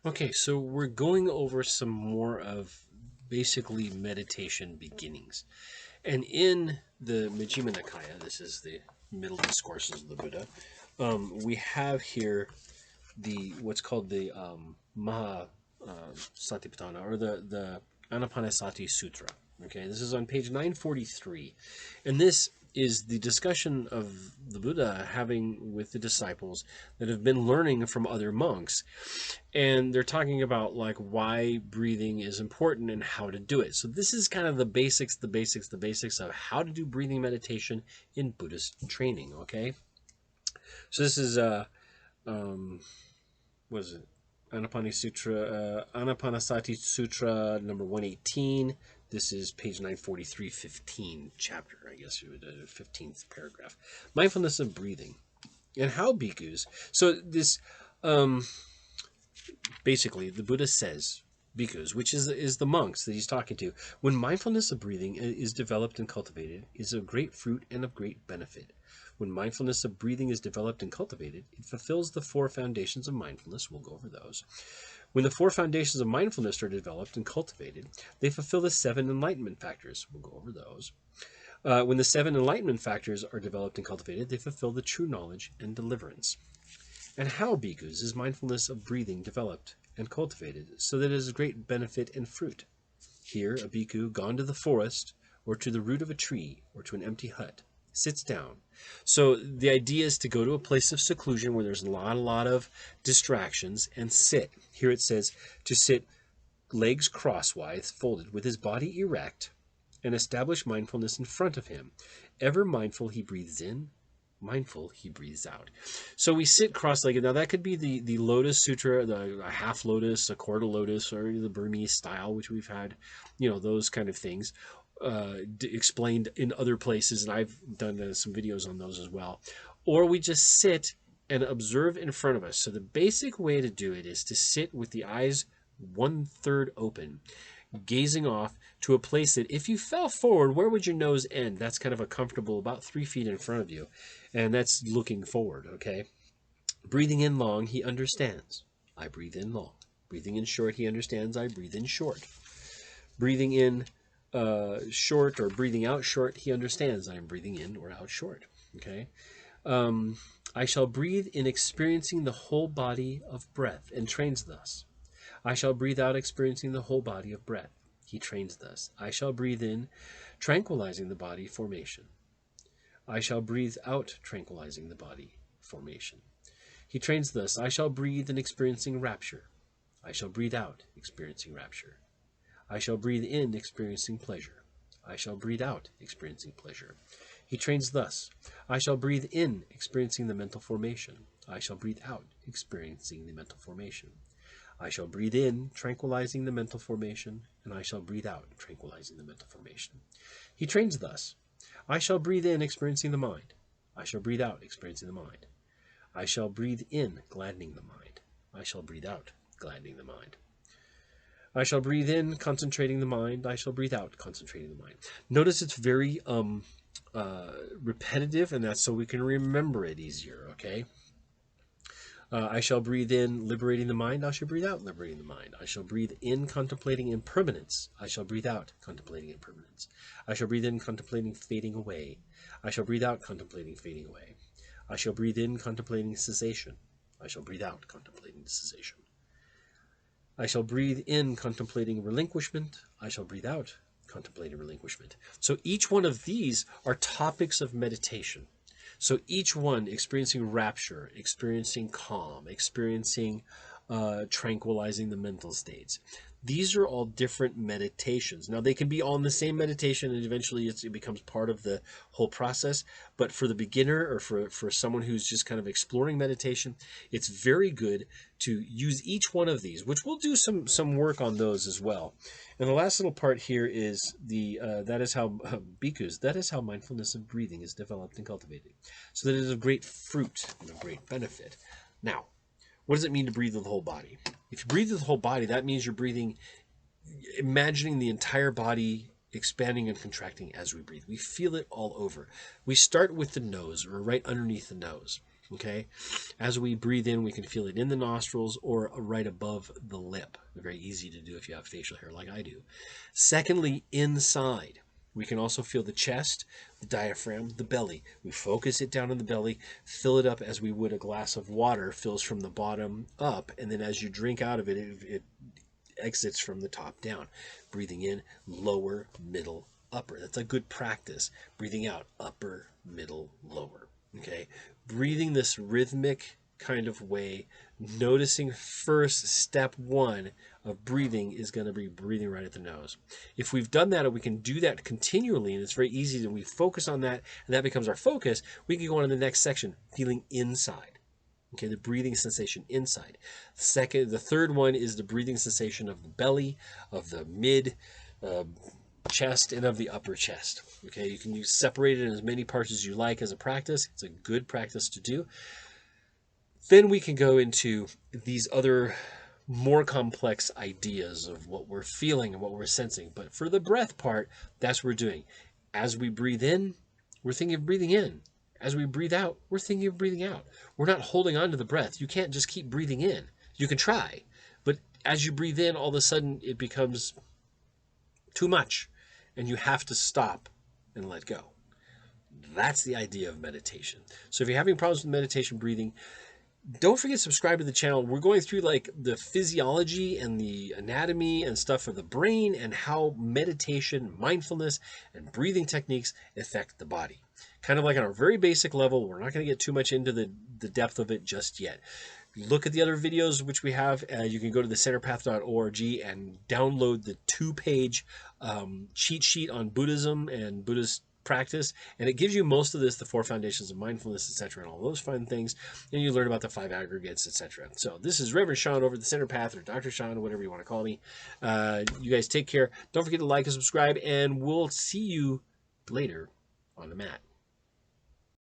Okay, so we're going over some more of basically meditation beginnings. And in the Majjhima Nikaya, this is the middle discourses of the Buddha, we have here the what's called the Maha Satipatthana, or the Anapanasati Sutra. Okay, this is on page 943. And this is the discussion of the Buddha having with the disciples that have been learning from other monks. And they're talking about like why breathing is important and how to do it. So this is kind of the basics of how to do breathing meditation in Buddhist training. Okay, so this is what is it? Anapanasati Sutra number 118. This is page 943, 15 chapter, I guess, the 15th paragraph. Mindfulness of breathing. And how bhikkhus. So this, basically, the Buddha says, bhikkhus, which is the monks that he's talking to, when mindfulness of breathing is developed and cultivated, is of great fruit and of great benefit. When mindfulness of breathing is developed and cultivated, it fulfills the four foundations of mindfulness. We'll go over those. When the four foundations of mindfulness are developed and cultivated, they fulfill the seven enlightenment factors. We'll go over those. When the seven enlightenment factors are developed and cultivated, they fulfill the true knowledge and deliverance. And how, bhikkhus, is mindfulness of breathing developed and cultivated so that it is a great benefit and fruit? Here, a bhikkhu gone to the forest, or to the root of a tree, or to an empty hut, sits down. So the idea is to go to a place of seclusion where there's a lot of distractions and sit. Here it says to sit legs crosswise, folded, with his body erect, and establish mindfulness in front of him. Ever mindful he breathes in, mindful he breathes out. So we sit cross-legged. Now that could be the Lotus Sutra, a half lotus, a quarter lotus, or the Burmese style, which we've had, those kind of things explained in other places, and I've done some videos on those as well. Or we just sit and observe in front of us. So the basic way to do it is to sit with the eyes 1/3 open, gazing off to a place that if you fell forward, where would your nose end? That's kind of a comfortable about 3 feet in front of you, and that's looking forward. Okay, breathing in long, he understands. I breathe in long. Breathing in short, he understands. I breathe in short. Breathing in short or breathing out short, he understands. I am breathing in or out short. Okay. I shall breathe in experiencing the whole body of breath, and trains thus. I shall breathe out experiencing the whole body of breath. He trains thus. I shall breathe in tranquilizing the body formation. I shall breathe out tranquilizing the body formation. He trains thus. I shall breathe in experiencing rapture. I shall breathe out experiencing rapture. I shall breathe in experiencing pleasure. I shall breathe out experiencing pleasure. He trains thus. I shall breathe in experiencing the mental formation. I shall breathe out experiencing the mental formation. I shall breathe in tranquilizing the mental formation, and I shall breathe out tranquilizing the mental formation. He trains thus. I shall breathe in experiencing the mind. I shall breathe out experiencing the mind. I shall breathe in gladdening the mind. I shall breathe out gladdening the mind. I shall breathe in concentrating the mind. I shall breathe out concentrating the mind. Notice it's very repetitive, and that's so we can remember it easier, okay? I shall breathe in liberating the mind. I shall breathe out liberating the mind. I shall breathe in contemplating impermanence. I shall breathe out contemplating impermanence. I shall breathe in contemplating fading away. I shall breathe out contemplating fading away. I shall breathe in contemplating cessation. I shall breathe out contemplating cessation. I shall breathe in contemplating relinquishment. I shall breathe out contemplating relinquishment. So each one of these are topics of meditation. So each one experiencing rapture, experiencing calm, experiencing tranquilizing the mental states. These are all different meditations. Now, they can be all in the same meditation, and eventually it becomes part of the whole process. But for the beginner, or for someone who's just kind of exploring meditation, it's very good to use each one of these, which we'll do some work on those as well. And the last little part here is that is how bhikkhus, that is how mindfulness of breathing is developed and cultivated, so that it is of great fruit and of great benefit. Now, what does it mean to breathe with the whole body? If you breathe with the whole body, that means you're breathing, imagining the entire body expanding and contracting as we breathe. We feel it all over. We start with the nose, or right underneath the nose. Okay, as we breathe in, we can feel it in the nostrils or right above the lip. Very easy to do if you have facial hair like I do. Secondly, inside, we can also feel the chest, the diaphragm, the belly. We focus it down in the belly, fill it up as we would a glass of water fills from the bottom up, and then as you drink out of it, it exits from the top down. Breathing in, lower, middle, upper. That's a good practice. Breathing out, upper, middle, lower. Okay, breathing this rhythmic kind of way, noticing first step one of breathing is going to be breathing right at the nose. If we've done that, and we can do that continually, and it's very easy, and we focus on that, and that becomes our focus, we can go on to the next section, feeling inside. Okay, the breathing sensation inside. The third one is the breathing sensation of the belly, of the mid chest, and of the upper chest. Okay, you can separate it in as many parts as you like as a practice. It's a good practice to do. Then we can go into these other more complex ideas of what we're feeling and what we're sensing. But for the breath part, that's what we're doing. As we breathe in, we're thinking of breathing in. As we breathe out, we're thinking of breathing out. We're not holding on to the breath. You can't just keep breathing in. You can try, but as you breathe in, all of a sudden it becomes too much, and you have to stop and let go. That's the idea of meditation. So if you're having problems with meditation breathing, don't forget to subscribe to the channel. We're going through like the physiology and the anatomy and stuff for the brain and how meditation, mindfulness, and breathing techniques affect the body. Kind of like on a very basic level. We're not going to get too much into the depth of it just yet. Look at the other videos which we have. You can go to thecenterpath.org and download the 2-page cheat sheet on Buddhism and Buddhist practice, and it gives you most of this, the 4 foundations of mindfulness, etc., and all those fun things, and you learn about the 5 aggregates, etc. So this is Reverend Sean over at the Center Path, or Dr. Sean, whatever you want to call me. You guys take care. Don't forget to like and subscribe, and we'll see you later on the mat.